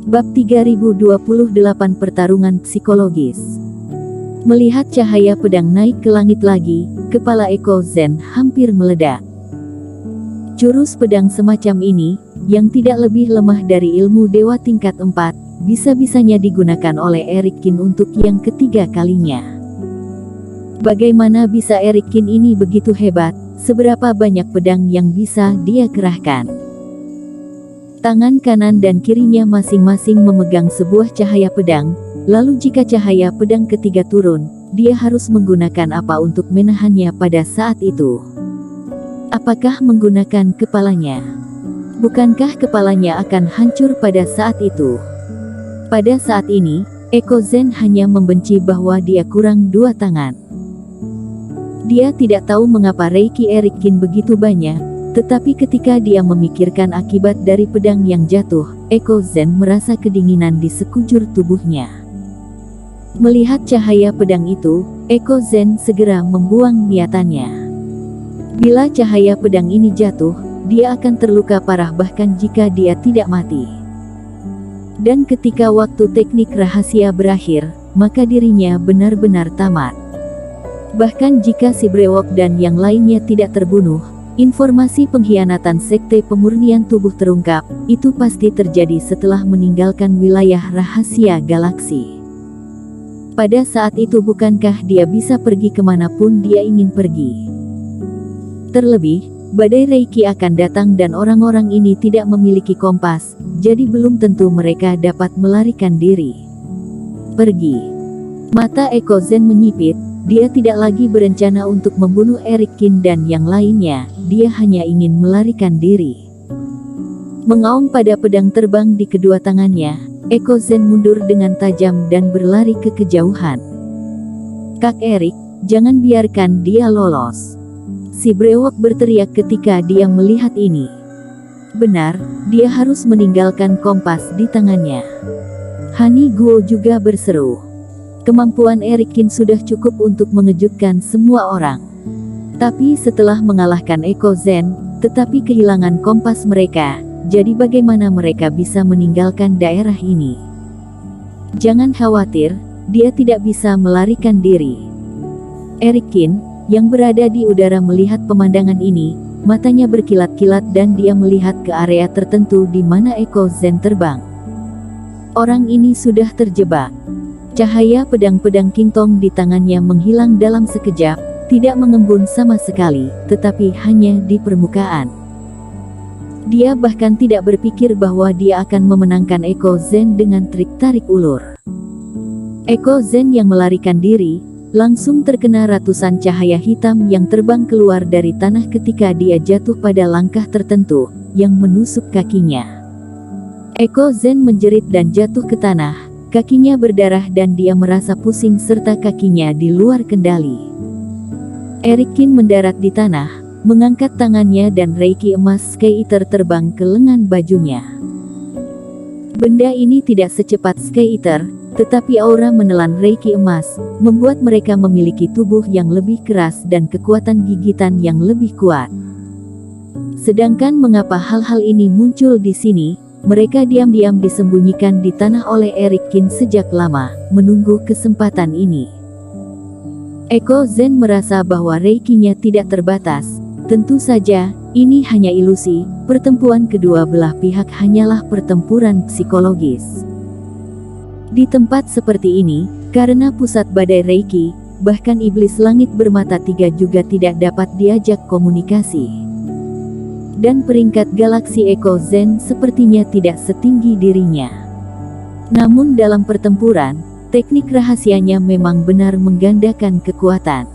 Bab 3028 Pertarungan Psikologis. Melihat cahaya pedang naik ke langit lagi, kepala Eko Zen hampir meledak. Jurus pedang semacam ini, yang tidak lebih lemah dari ilmu dewa tingkat 4, bisa-bisanya digunakan oleh Erik Kin untuk yang ketiga kalinya. Bagaimana bisa Erik Kin ini begitu hebat? Seberapa banyak pedang yang bisa dia kerahkan? Tangan kanan dan kirinya masing-masing memegang sebuah cahaya pedang, lalu jika cahaya pedang ketiga turun, dia harus menggunakan apa untuk menahannya pada saat itu? Apakah menggunakan kepalanya? Bukankah kepalanya akan hancur pada saat itu? Pada saat ini, Eko Zen hanya membenci bahwa dia kurang dua tangan. Dia tidak tahu mengapa Reiki Erik Kin begitu banyak. Tetapi ketika dia memikirkan akibat dari pedang yang jatuh, Eko Zen merasa kedinginan di sekujur tubuhnya. Melihat cahaya pedang itu, Eko Zen segera membuang niatannya. Bila cahaya pedang ini jatuh, dia akan terluka parah bahkan jika dia tidak mati. Dan ketika waktu teknik rahasia berakhir, maka dirinya benar-benar tamat. Bahkan jika si brewok dan yang lainnya tidak terbunuh, informasi pengkhianatan Sekte Pemurnian Tubuh terungkap, itu pasti terjadi setelah meninggalkan wilayah rahasia galaksi. Pada saat itu bukankah dia bisa pergi kemanapun dia ingin pergi? Terlebih, badai Reiki akan datang dan orang-orang ini tidak memiliki kompas, jadi belum tentu mereka dapat melarikan diri. Pergi. Mata Eko Zen menyipit. Dia tidak lagi berencana untuk membunuh Erik Kin dan yang lainnya, dia hanya ingin melarikan diri. Mengaum pada pedang terbang di kedua tangannya, Eko Zen mundur dengan tajam dan berlari ke kejauhan. "Kak Erik, jangan biarkan dia lolos!" Si brewok berteriak ketika dia melihat ini. Benar, dia harus meninggalkan kompas di tangannya. Hani Guo juga berseru. Kemampuan Erik Kin sudah cukup untuk mengejutkan semua orang. Tapi setelah mengalahkan Eko Zen, tetapi kehilangan kompas mereka, jadi bagaimana mereka bisa meninggalkan daerah ini? Jangan khawatir, dia tidak bisa melarikan diri. Erik Kin, yang berada di udara melihat pemandangan ini, matanya berkilat-kilat dan dia melihat ke area tertentu di mana Eko Zen terbang. Orang ini sudah terjebak. Cahaya pedang-pedang Kingtong di tangannya menghilang dalam sekejap, tidak mengembun sama sekali, tetapi hanya di permukaan. Dia bahkan tidak berpikir bahwa dia akan memenangkan Eko Zen dengan trik tarik ulur. Eko Zen yang melarikan diri, langsung terkena ratusan cahaya hitam yang terbang keluar dari tanah ketika dia jatuh pada langkah tertentu, yang menusuk kakinya. Eko Zen menjerit dan jatuh ke tanah. Kakinya berdarah dan dia merasa pusing serta kakinya di luar kendali. Erik Kin mendarat di tanah, mengangkat tangannya dan Reiki emas Sky Eater terbang ke lengan bajunya. Benda ini tidak secepat Sky Eater, tetapi aura menelan Reiki emas, membuat mereka memiliki tubuh yang lebih keras dan kekuatan gigitan yang lebih kuat. Sedangkan mengapa hal-hal ini muncul di sini? Mereka diam-diam disembunyikan di tanah oleh Erik Kin sejak lama, menunggu kesempatan ini. Eko Zen merasa bahwa Reikinya tidak terbatas. Tentu saja, ini hanya ilusi, pertempuran kedua belah pihak hanyalah pertempuran psikologis. Di tempat seperti ini, karena pusat badai Reiki, bahkan iblis langit bermata tiga juga tidak dapat diajak komunikasi. Dan peringkat galaksi Eko Zen sepertinya tidak setinggi dirinya. Namun dalam pertempuran, teknik rahasianya memang benar menggandakan kekuatan.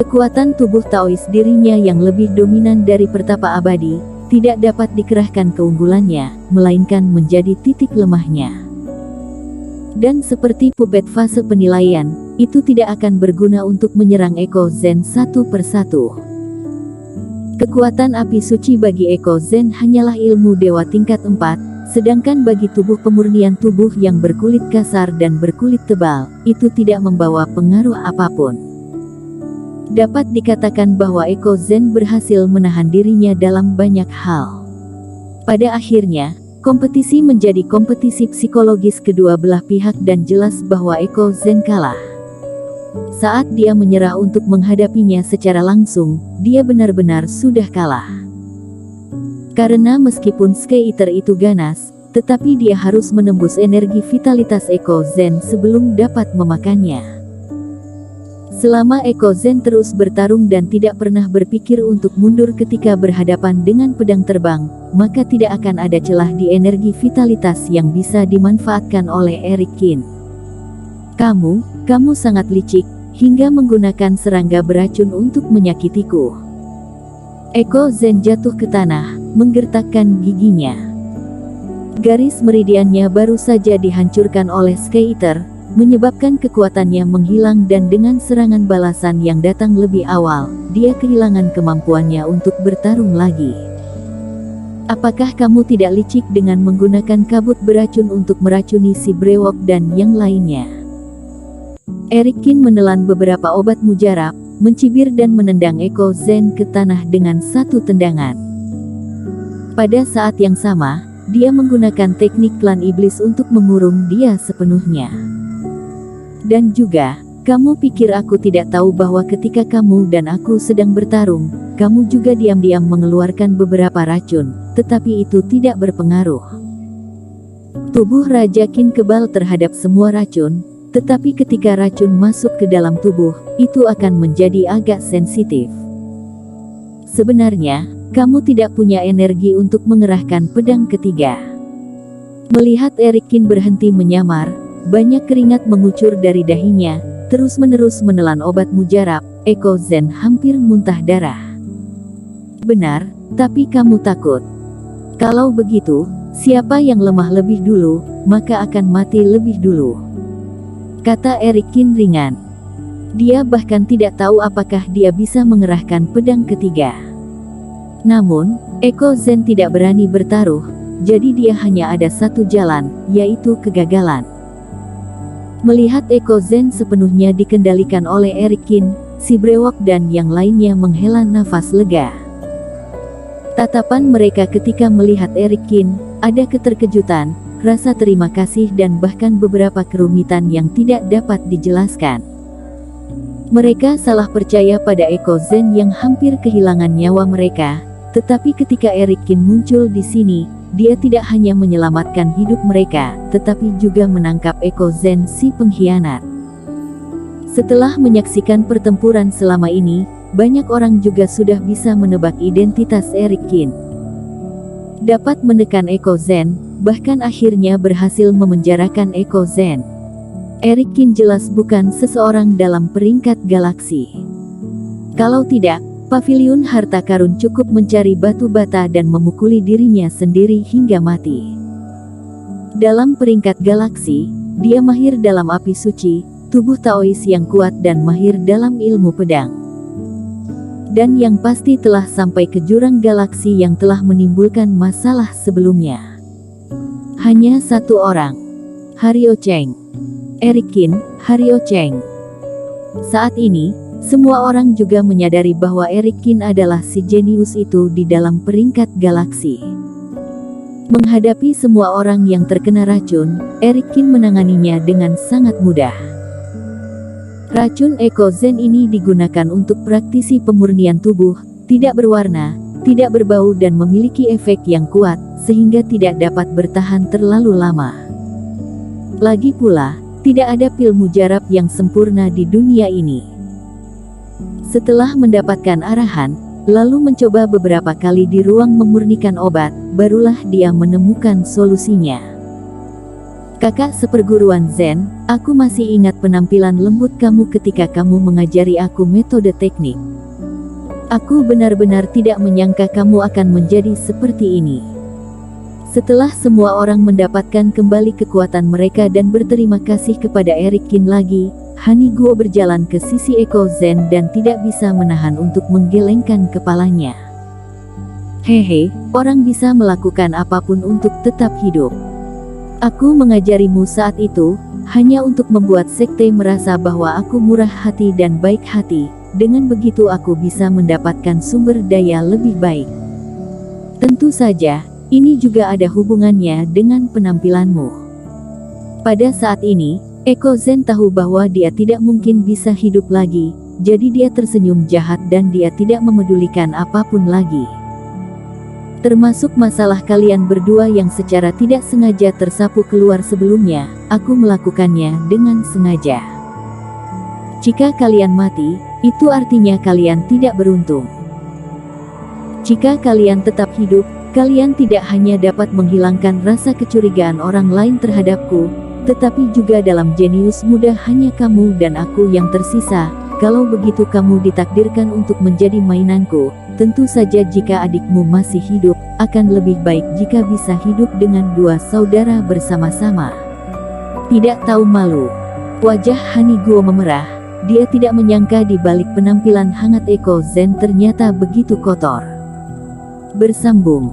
Kekuatan tubuh Taois dirinya yang lebih dominan dari pertapa abadi, tidak dapat dikerahkan keunggulannya, melainkan menjadi titik lemahnya. Dan seperti pupet fase penilaian, itu tidak akan berguna untuk menyerang Eko Zen satu persatu. Kekuatan api suci bagi Eko Zen hanyalah ilmu dewa tingkat 4, sedangkan bagi tubuh pemurnian tubuh yang berkulit kasar dan berkulit tebal, itu tidak membawa pengaruh apapun. Dapat dikatakan bahwa Eko Zen berhasil menahan dirinya dalam banyak hal. Pada akhirnya, kompetisi menjadi kompetisi psikologis kedua belah pihak dan jelas bahwa Eko Zen kalah. Saat dia menyerah untuk menghadapinya secara langsung, dia benar-benar sudah kalah. Karena meskipun Sky-Eater itu ganas, tetapi dia harus menembus energi vitalitas Eko Zen sebelum dapat memakannya. Selama Eko Zen terus bertarung dan tidak pernah berpikir untuk mundur ketika berhadapan dengan pedang terbang, maka tidak akan ada celah di energi vitalitas yang bisa dimanfaatkan oleh Eric Kin. Kamu sangat licik, hingga menggunakan serangga beracun untuk menyakitiku. Eko Zen jatuh ke tanah, menggertakkan giginya. Garis meridiannya baru saja dihancurkan oleh Sky-Eater, menyebabkan kekuatannya menghilang dan dengan serangan balasan yang datang lebih awal, dia kehilangan kemampuannya untuk bertarung lagi. Apakah kamu tidak licik dengan menggunakan kabut beracun untuk meracuni si brewok dan yang lainnya? Eric Kin menelan beberapa obat mujarab, mencibir dan menendang Eko Zen ke tanah dengan satu tendangan. Pada saat yang sama, dia menggunakan teknik klan iblis untuk mengurung dia sepenuhnya. Dan juga, kamu pikir aku tidak tahu bahwa ketika kamu dan aku sedang bertarung, kamu juga diam-diam mengeluarkan beberapa racun, tetapi itu tidak berpengaruh. Tubuh Raja Kin kebal terhadap semua racun, tetapi ketika racun masuk ke dalam tubuh, itu akan menjadi agak sensitif. Sebenarnya, kamu tidak punya energi untuk mengerahkan pedang ketiga. Melihat Eric Kin berhenti menyamar, banyak keringat mengucur dari dahinya, terus-menerus menelan obat mujarab, Eko Zen hampir muntah darah. Benar, tapi kamu takut. Kalau begitu, siapa yang lemah lebih dulu, maka akan mati lebih dulu. Kata Eric Kin ringan. Dia bahkan tidak tahu apakah dia bisa mengerahkan pedang ketiga. Namun, Eko Zen tidak berani bertaruh, jadi dia hanya ada satu jalan, yaitu kegagalan. Melihat Eko Zen sepenuhnya dikendalikan oleh Eric Kin, si brewok dan yang lainnya menghela nafas lega. Tatapan mereka ketika melihat Eric Kin, ada keterkejutan, rasa terima kasih dan bahkan beberapa kerumitan yang tidak dapat dijelaskan. Mereka salah percaya pada Eko Zen yang hampir kehilangan nyawa mereka, tetapi ketika Eric Kin muncul di sini, dia tidak hanya menyelamatkan hidup mereka, tetapi juga menangkap Eko Zen si pengkhianat. Setelah menyaksikan pertempuran selama ini, banyak orang juga sudah bisa menebak identitas Eric Kin. Dapat menekan Eko Zen, bahkan akhirnya berhasil memenjarakan Eko Zen. Eric Kin jelas bukan seseorang dalam peringkat galaksi. Kalau tidak, Paviliun harta karun cukup mencari batu bata dan memukuli dirinya sendiri hingga mati. Dalam peringkat galaksi, dia mahir dalam api suci, tubuh Taois yang kuat dan mahir dalam ilmu pedang. Dan yang pasti telah sampai ke jurang galaksi yang telah menimbulkan masalah sebelumnya. Hanya satu orang. Haryo Cheng. Eric Kin, Haryo Cheng. Saat ini, semua orang juga menyadari bahwa Eric Kin adalah si jenius itu di dalam peringkat galaksi. Menghadapi semua orang yang terkena racun, Eric Kin menanganinya dengan sangat mudah. Racun Eko Zen ini digunakan untuk praktisi pemurnian tubuh, tidak berwarna, tidak berbau dan memiliki efek yang kuat, sehingga tidak dapat bertahan terlalu lama. Lagi pula, tidak ada pil mujarab yang sempurna di dunia ini. Setelah mendapatkan arahan, lalu mencoba beberapa kali di ruang memurnikan obat, barulah dia menemukan solusinya. Kakak seperguruan Zen, aku masih ingat penampilan lembut kamu ketika kamu mengajari aku metode teknik. Aku benar-benar tidak menyangka kamu akan menjadi seperti ini. Setelah semua orang mendapatkan kembali kekuatan mereka dan berterima kasih kepada Eric Kin lagi, Haniguo berjalan ke sisi Eko Zen dan tidak bisa menahan untuk menggelengkan kepalanya. Hehe, orang bisa melakukan apapun untuk tetap hidup. Aku mengajarimu saat itu, hanya untuk membuat sekte merasa bahwa aku murah hati dan baik hati, dengan begitu aku bisa mendapatkan sumber daya lebih baik. Tentu saja, Ini juga ada hubungannya dengan penampilanmu. Pada saat ini, Eko Zen tahu bahwa dia tidak mungkin bisa hidup lagi, jadi dia tersenyum jahat dan dia tidak memedulikan apapun lagi. Termasuk masalah kalian berdua yang secara tidak sengaja tersapu keluar sebelumnya, aku melakukannya dengan sengaja. Jika kalian mati, itu artinya kalian tidak beruntung. Jika kalian tetap hidup, kalian tidak hanya dapat menghilangkan rasa kecurigaan orang lain terhadapku, tetapi juga dalam jenius muda hanya kamu dan aku yang tersisa. Kalau begitu kamu ditakdirkan untuk menjadi mainanku. Tentu saja jika adikmu masih hidup, akan lebih baik jika bisa hidup dengan dua saudara bersama-sama. Tidak tahu malu. Wajah Haniguo memerah. Dia tidak menyangka di balik penampilan hangat Eko Zen ternyata begitu kotor. Bersambung.